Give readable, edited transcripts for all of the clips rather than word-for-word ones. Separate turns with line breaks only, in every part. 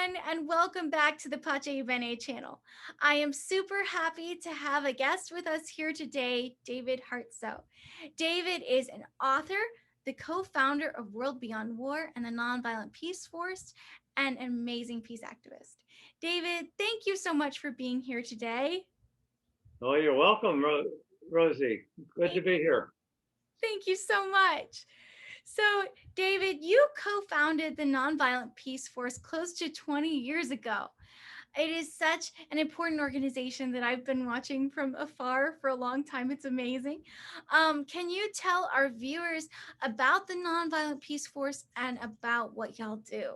everyone, and welcome back to the Bene channel. I am super happy to have a guest with us here today, David Hartsough. David is an author, the co-founder of World Beyond War and the Nonviolent Peace Force, and an amazing peace activist. David, thank you so much for being here today.
Oh, you're welcome, Rosie. Good to be here.
Thank you so much. So, David, you co-founded the Nonviolent Peace Force close to 20 years ago. It is such an important organization that I've been watching from afar for a long time. It's amazing. Can you tell our viewers about the Nonviolent Peace Force and about what y'all do?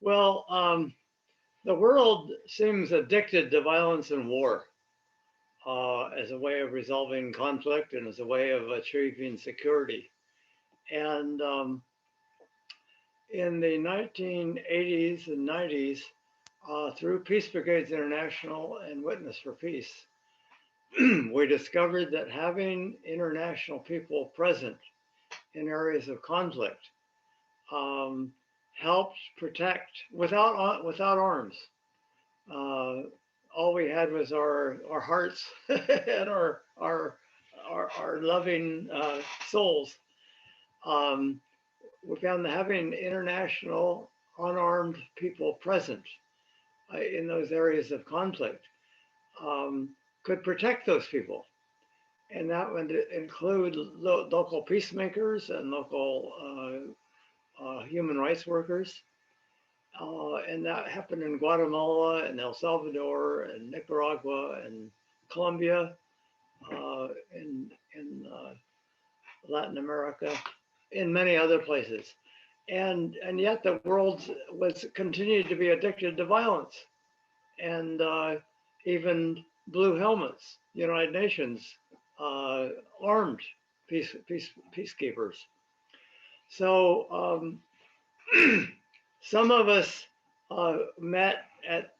Well, the world seems addicted to violence and war as a way of resolving conflict and as a way of achieving security. And in the 1980s and 90s, through Peace Brigades International and Witness for Peace, we discovered that having international people present in areas of conflict helped protect without arms. All we had was our hearts and our loving souls. We found that having international unarmed people present in those areas of conflict could protect those people. And that would include local peacemakers and local human rights workers. And that happened in Guatemala and El Salvador and Nicaragua and Colombia, in Latin America, in many other places. And yet the world was continued to be addicted to violence. And even blue helmets, United Nations, armed peacekeepers. So some of us met at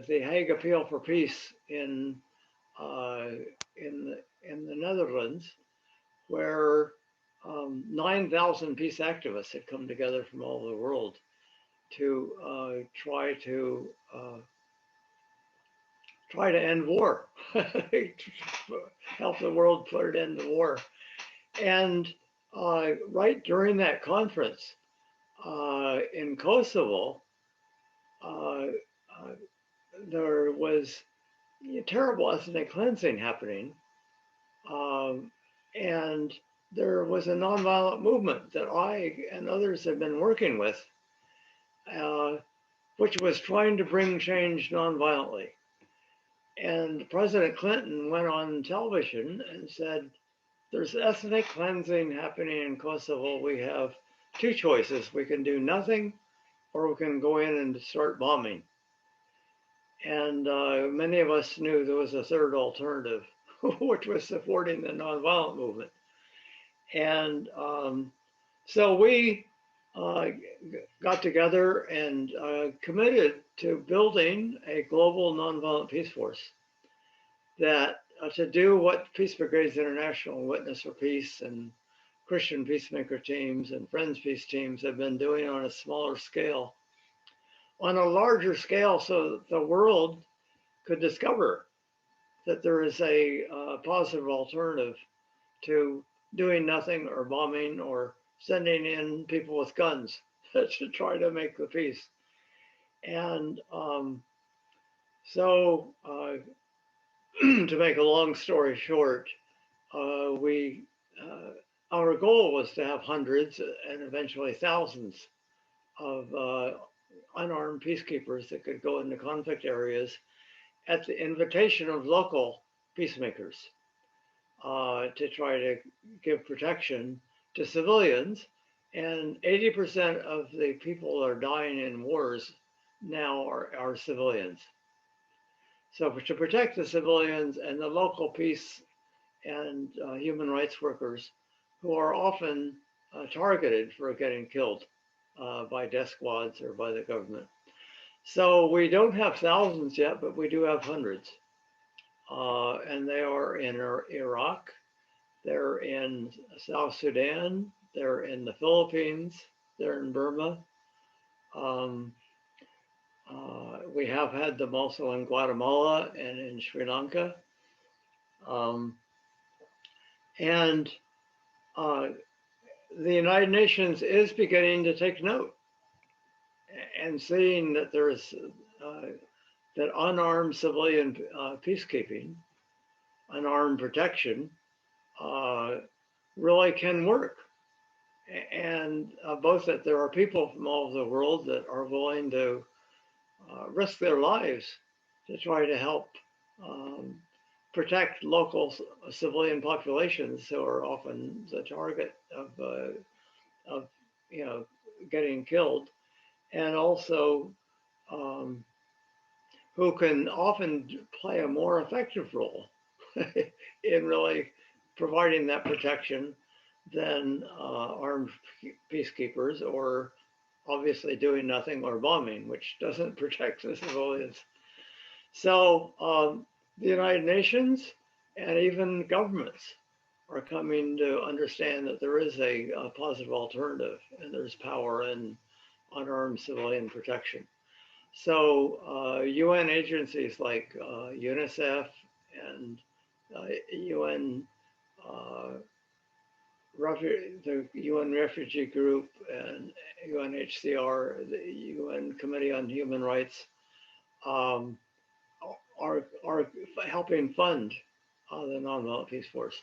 the Hague Appeal for Peace in the Netherlands, where 9,000 peace activists had come together from all over the world to try to end war, help the world put an end to war. And right during that conference in Kosovo, there was terrible ethnic cleansing happening. And there was a nonviolent movement that I and others have been working with, which was trying to bring change nonviolently. And President Clinton went on television and said, there's ethnic cleansing happening in Kosovo. We have two choices. We can do nothing, or we can go in and start bombing. And many of us knew there was a third alternative, which was supporting the nonviolent movement. And so we got together and committed to building a global nonviolent peace force that to do what Peace Brigades International, Witness for Peace, and Christian peacemaker teams and Friends Peace teams have been doing on a smaller scale, on a larger scale, so that the world could discover that there is a positive alternative to doing nothing or bombing or sending in people with guns to try to make the peace. And so to make a long story short, our goal was to have hundreds and eventually thousands of unarmed peacekeepers that could go into conflict areas at the invitation of local peacemakers to try to give protection to civilians. And 80% of the people that are dying in wars now are civilians. So to protect the civilians and the local peace and human rights workers who are often targeted for getting killed by death squads or by the government. So we don't have thousands yet, but we do have hundreds. And they are in Iraq, they're in South Sudan, they're in the Philippines, they're in Burma, Um, we have had them also in Guatemala and in Sri Lanka. Um, and the United Nations is beginning to take note and seeing that there is that unarmed civilian peacekeeping, unarmed protection, uh, really can work. And both that there are people from all over the world that are willing to risk their lives to try to help um, protect local civilian populations who are often the target of you know, getting killed, and also um, who can often play a more effective role in really providing that protection than armed peacekeepers, or obviously doing nothing or bombing, which doesn't protect the civilians. So the United Nations and even governments are coming to understand that there is a positive alternative, and there's power in unarmed civilian protection. So UN agencies like UNICEF and UN, uh, the UN Refugee Group and UNHCR, the UN Committee on Human Rights, um, are helping fund the Nonviolent Peace Force.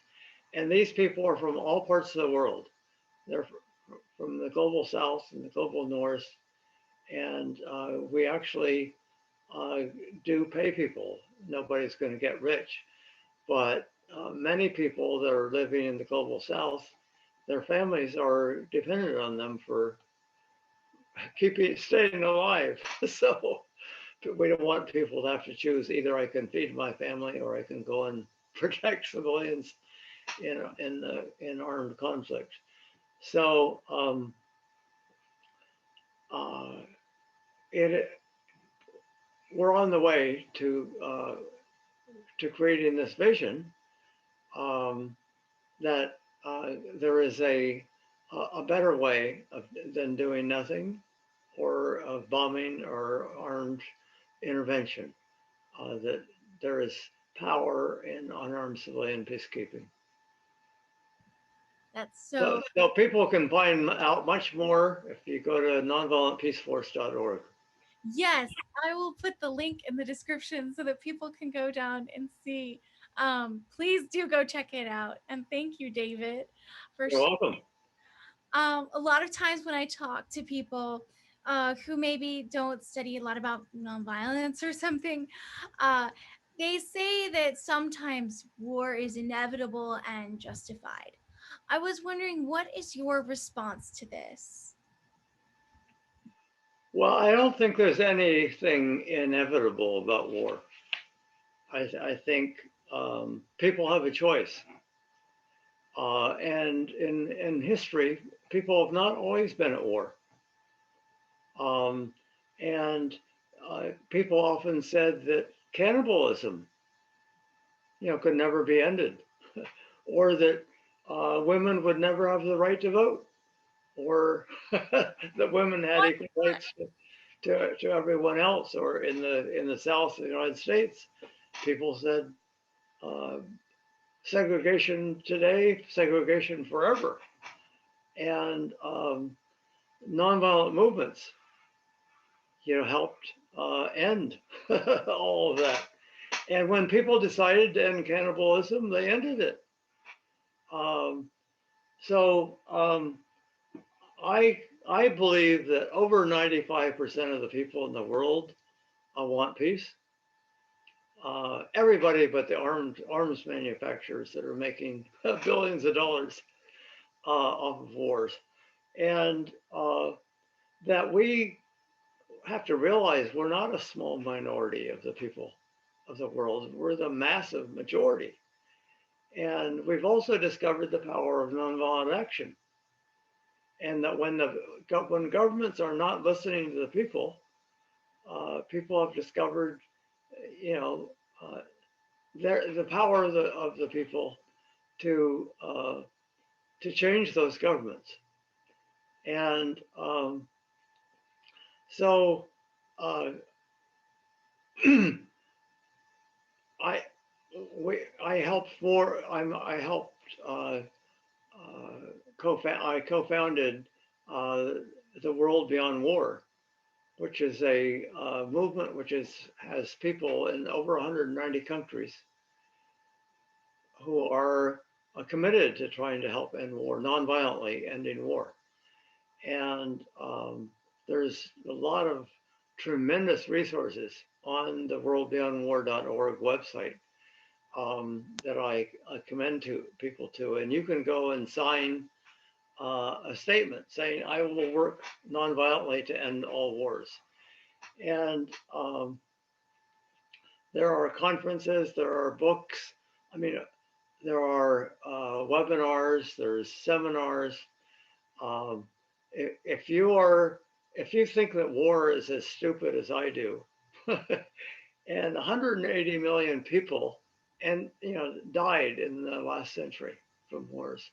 And these people are from all parts of the world. They're from the global south and the global north. And we actually uh, do pay people. Nobody's going to get rich. But many people that are living in the global south, their families are dependent on them for staying alive. So we don't want people to have to choose, either I can feed my family or I can go and protect civilians in armed conflict. So uh, it we're on the way to creating this vision um, that there is a better way than doing nothing, or of bombing or armed intervention. That there is power in unarmed civilian peacekeeping.
That's
So,
so,
so people can find out much more if you go to nonviolentpeaceforce.org.
yes, I will put the link in the description so that people can go down and see. Please do go check it out. And thank you, David, for
You're welcome.
a lot of times when I talk to people who maybe don't study a lot about nonviolence or something, uh, they say that sometimes war is inevitable and justified. I was wondering, what is your response to this?
Well, I don't think there's anything inevitable about war. I think people have a choice. And in history, people have not always been at war. Um, and people often said that cannibalism, could never be ended, or that women would never have the right to vote, or that women had equal rights to everyone else. Or in the South of the United States, people said uh, segregation today, segregation forever. And nonviolent movements, helped end all of that. And when people decided to end cannibalism, they ended it. Um, so I believe that over 95% of the people in the world want peace. Everybody but the arms manufacturers that are making billions of dollars off of wars, and that we have to realize we're not a small minority of the people of the world. We're the massive majority. And we've also discovered the power of nonviolent action. And that when governments are not listening to the people, people have discovered, you know, uh, the power of the people to change those governments. And So uh, I I helped I helped I co-founded uh, the World Beyond War, which is a movement which has people in over 190 countries who are committed to trying to help end war, non-violently ending war. And there's a lot of tremendous resources on the worldbeyondwar.org website that I commend to people to. And you can go and sign a statement saying, I will work nonviolently to end all wars. And there are conferences, there are books. I mean, there are webinars, there's seminars. Um, if you think that war is as stupid as I do, and 180 million people, and died in the last century from wars.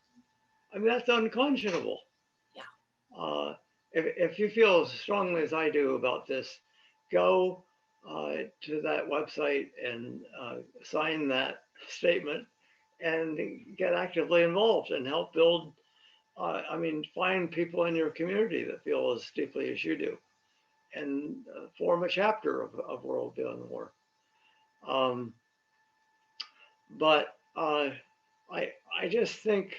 I mean, that's unconscionable.
Yeah.
Uh, if you feel as strongly as I do about this, go to that website and sign that statement and get actively involved and help build. I mean, find people in your community that feel as deeply as you do and form a chapter of World Beyond War. Um, but I just think,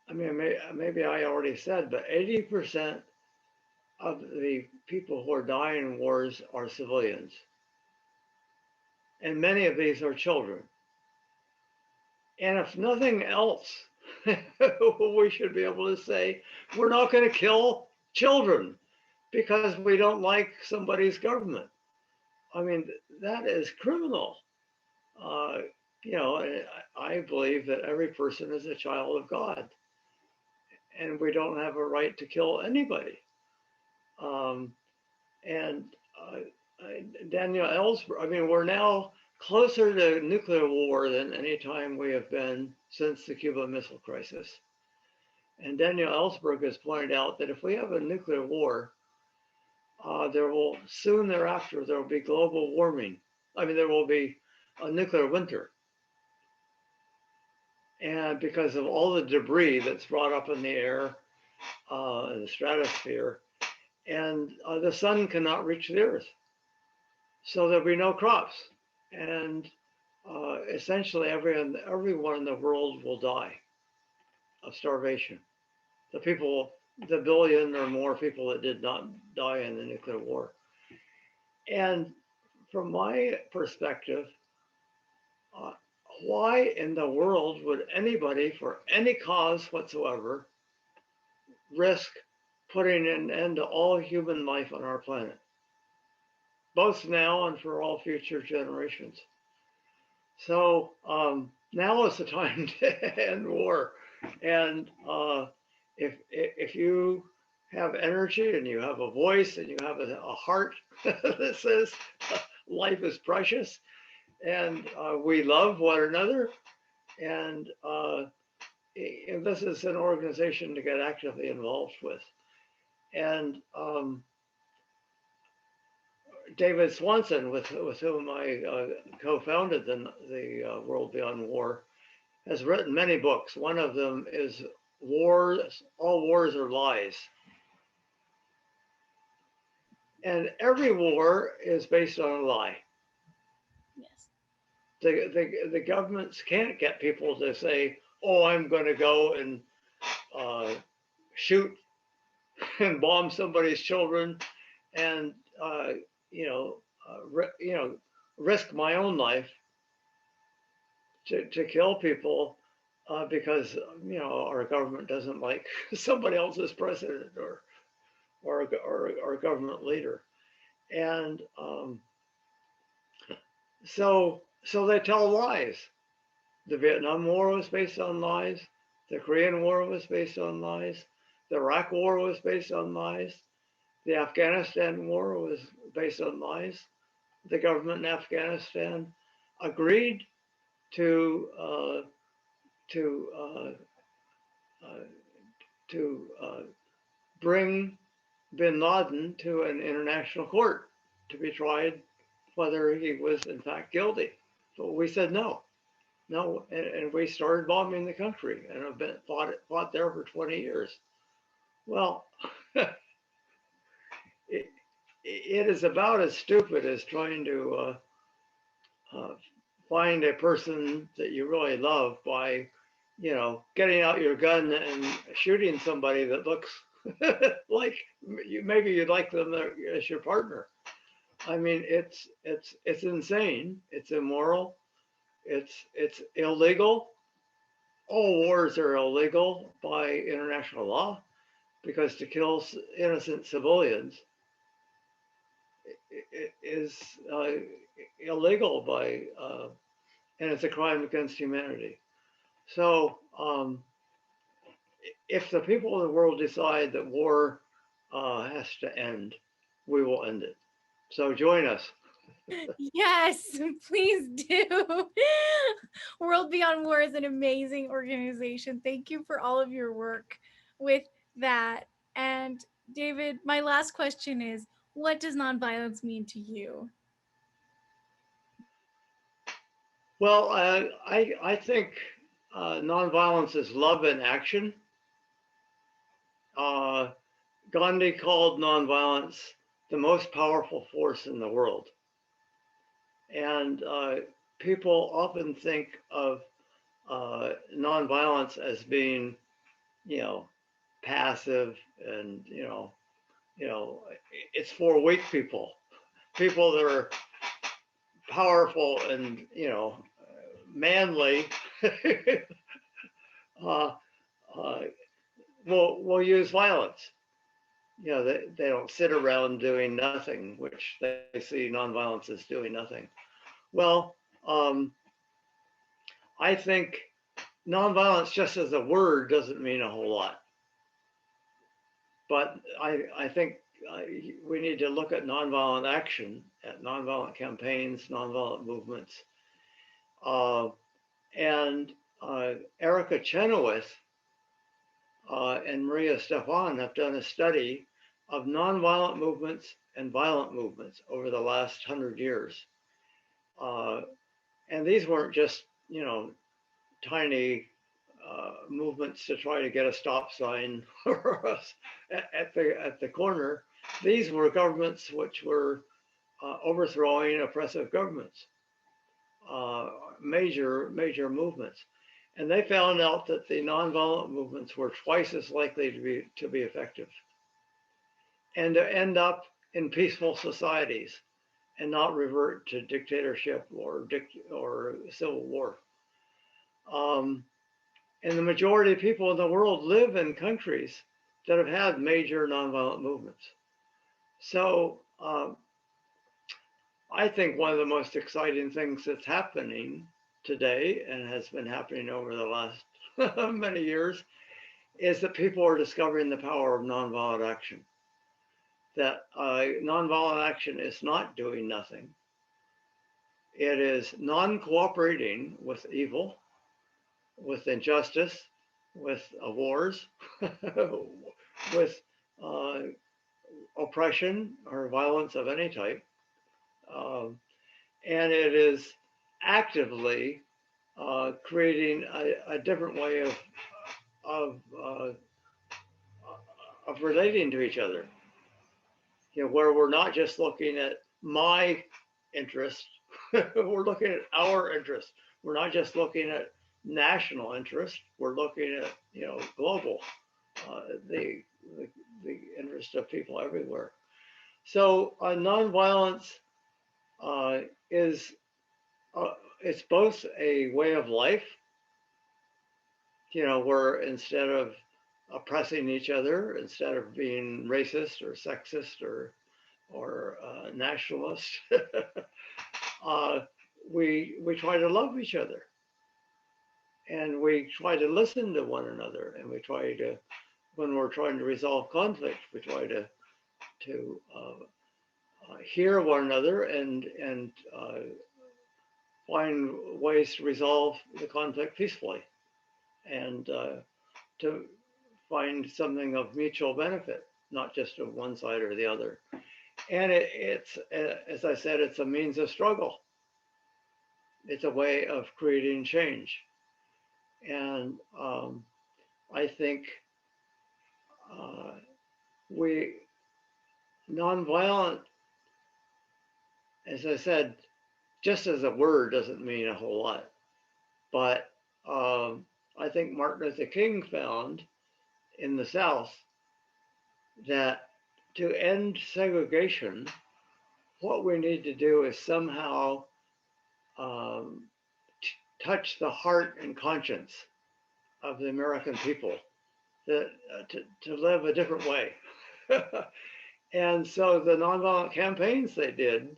I mean, maybe I already said, but 80% of the people who are dying in wars are civilians. And many of these are children. And if nothing else, we should be able to say, we're not going to kill children because we don't like somebody's government. I mean, that is criminal. Uh, I believe that every person is a child of God, and we don't have a right to kill anybody. Um, and Daniel Ellsberg, I mean, we're now closer to nuclear war than any time we have been since the Cuban Missile Crisis. And Daniel Ellsberg has pointed out that if we have a nuclear war, there will soon thereafter, there will be global warming. I mean, there will be a nuclear winter. And because of all the debris that's brought up in the air, in the stratosphere, and the sun cannot reach the earth. So there'll be no crops. And essentially everyone in the world will die of starvation. The billion or more people that did not die in the nuclear war. And from my perspective, uh, why in the world would anybody, for any cause whatsoever, risk putting an end to all human life on our planet, both now and for all future generations? So now is the time to end war. And if you have energy and you have a voice and you have a heart that says life is precious and we love one another, and this is an organization to get actively involved with. And David Swanson, with whom I co-founded the World Beyond War, has written many books. One of them is Wars, All Wars Are Lies. And every war is based on a lie.
Yes.
The governments can't get people to say, oh, I'm going to go and shoot and bomb somebody's children and, risk my own life to kill people because our government doesn't like somebody else's president or government leader, and so they tell lies. The Vietnam War was based on lies. The Korean War was based on lies. The Iraq War was based on lies. The Afghanistan War was based on lies. The government in Afghanistan agreed to uh, to uh, uh, to bring bin Laden to an international court to be tried whether he was in fact guilty. But we said no, no, and we started bombing the country and have been fought there for 20 years. Well, it, it is about as stupid as trying to uh, find a person that you really love by, getting out your gun and shooting somebody that looks like maybe you'd like them as your partner. I mean, it's insane. It's immoral. It's illegal. All wars are illegal by international law because to kill innocent civilians is illegal and it's a crime against humanity. So if the people of the world decide that war has to end, we will end it. So join us.
Yes, please do. World Beyond War is an amazing organization. Thank you for all of your work with that. And David, my last question is, what does nonviolence mean to you?
Well, I think nonviolence is love in action. Uh, Gandhi called nonviolence the most powerful force in the world. And people often think of nonviolence as being, you know, passive and, it's for weak people, people that are powerful and, manly. uh, uh, will use violence. They don't sit around doing nothing, which they see nonviolence as doing nothing. Well, I think nonviolence just as a word doesn't mean a whole lot. But I think we need to look at nonviolent action, at nonviolent campaigns, nonviolent movements. And Erica Chenoweth and Maria Stefan have done a study of nonviolent movements and violent movements over the last 100 years. And these weren't just, tiny movements to try to get a stop sign at the corner. These were governments which were overthrowing oppressive governments, major movements. And they found out that the nonviolent movements were twice as likely to be effective and to end up in peaceful societies and not revert to dictatorship or civil war. Um, and the majority of people in the world live in countries that have had major nonviolent movements. So I think one of the most exciting things that's happening today and has been happening over the last many years is that people are discovering the power of nonviolent action. That nonviolent action is not doing nothing. It is non-cooperating with evil, with injustice, with wars, with oppression or violence of any type. And it is actively creating a different way of, uh, of relating to each other. Where we're not just looking at my interest, we're looking at our interest. We're not just looking at national interest. We're looking at global, uh, the, the the interest of people everywhere. So nonviolence uh, is it's both a way of life, where instead of oppressing each other, instead of being racist or sexist or nationalist, uh, we try to love each other, and we try to listen to one another, and we try to, when we're trying to resolve conflict, we try to hear one another and find ways to resolve the conflict peacefully and to find something of mutual benefit. not just of one side or the other. And it's, as I said, it's a means of struggle. It's a way of creating change. And I think uh, we, nonviolent, as I said, just as a word doesn't mean a whole lot. But I think Martin Luther King found in the South that to end segregation, what we need to do is somehow um, touch the heart and conscience of the American people that, to live a different way. And so the nonviolent campaigns they did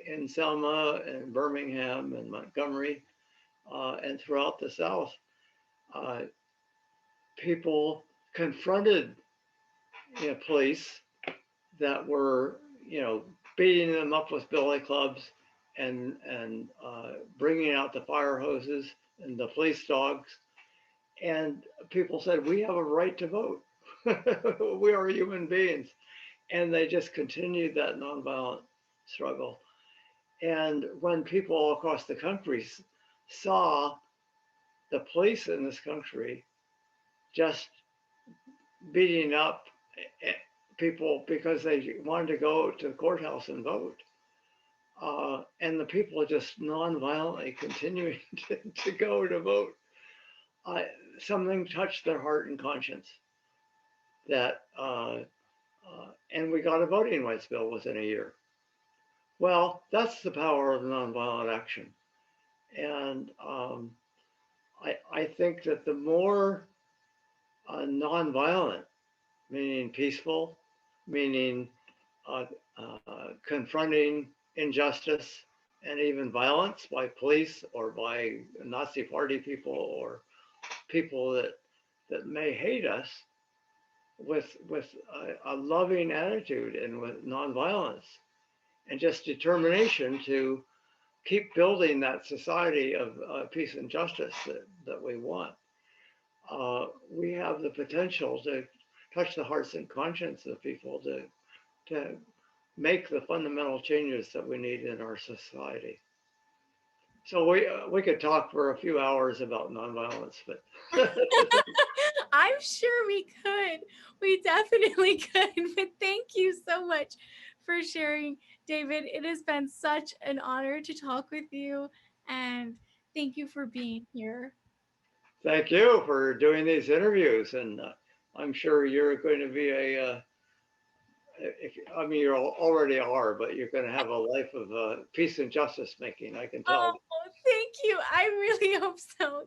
in Selma and Birmingham and Montgomery and throughout the South, uh, people confronted, police that were, beating them up with billy clubs and bringing out the fire hoses and the police dogs. And people said, "We have a right to vote. We are human beings." And they just continued that nonviolent struggle. And when people across the country saw the police in this country just beating up people because they wanted to go to the courthouse and vote, and the people just non-violently continuing to go to vote, uh, something touched their heart and conscience. That and we got a voting rights bill within a year. Well, that's the power of nonviolent action. And I think that the more nonviolent, meaning peaceful, meaning uh, confronting injustice and even violence by police or by Nazi party people or people that may hate us, with a loving attitude and with nonviolence and just determination to keep building that society of peace and justice that we want. We have the potential to touch the hearts and conscience of people to make the fundamental changes that we need in our society. So we could talk for a few hours about nonviolence, but
I'm sure we could. We definitely could. But thank you so much for sharing, David. It has been such an honor to talk with you. And thank you for being here.
thank you for doing these interviews. And I'm sure you're going to be if, I mean, you already are, but you're going to have a life of peace and justice making. I can
Oh,
tell.
thank you. I really hope so.